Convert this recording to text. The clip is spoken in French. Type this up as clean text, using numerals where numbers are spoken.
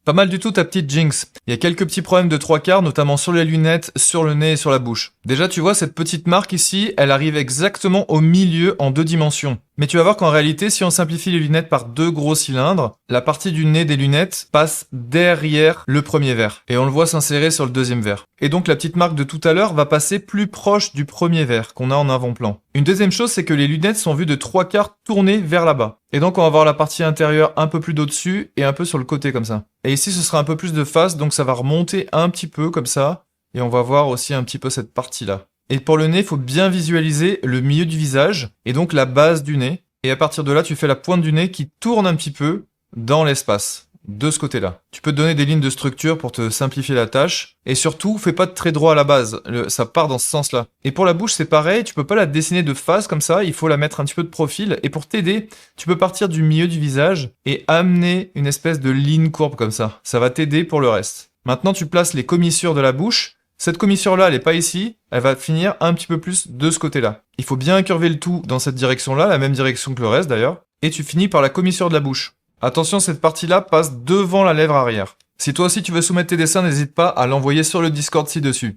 Pas mal du tout ta petite Jinx. Il y a quelques petits problèmes de trois quarts, notamment sur les lunettes, sur le nez et sur la bouche. Déjà, tu vois, cette petite marque ici, elle arrive exactement au milieu en 2 dimensions. Mais tu vas voir qu'en réalité, si on simplifie les lunettes par 2 gros cylindres, la partie du nez des lunettes passe derrière le premier verre. Et on le voit s'insérer sur le deuxième verre. Et donc la petite marque de tout à l'heure va passer plus proche du premier verre qu'on a en avant-plan. Une deuxième chose, c'est que les lunettes sont vues de 3 quarts tournées vers là-bas. Et donc on va voir la partie intérieure un peu plus d'au-dessus et un peu sur le côté comme ça. Et ici, ce sera un peu plus de face, donc ça va remonter un petit peu comme ça. Et on va voir aussi un petit peu cette partie-là. Et pour le nez, il faut bien visualiser le milieu du visage, et donc la base du nez. Et à partir de là, tu fais la pointe du nez qui tourne un petit peu dans l'espace, de ce côté-là. Tu peux te donner des lignes de structure pour te simplifier la tâche. Et surtout, fais pas de trait droit à la base, ça part dans ce sens-là. Et pour la bouche, c'est pareil, tu peux pas la dessiner de face comme ça, il faut la mettre un petit peu de profil. Et pour t'aider, tu peux partir du milieu du visage et amener une espèce de ligne courbe comme ça. Ça va t'aider pour le reste. Maintenant, tu places les commissures de la bouche. Cette commissure-là, elle n'est pas ici, elle va finir un petit peu plus de ce côté-là. Il faut bien incurver le tout dans cette direction-là, la même direction que le reste d'ailleurs, et tu finis par la commissure de la bouche. Attention, cette partie-là passe devant la lèvre arrière. Si toi aussi tu veux soumettre tes dessins, n'hésite pas à l'envoyer sur le Discord ci-dessus.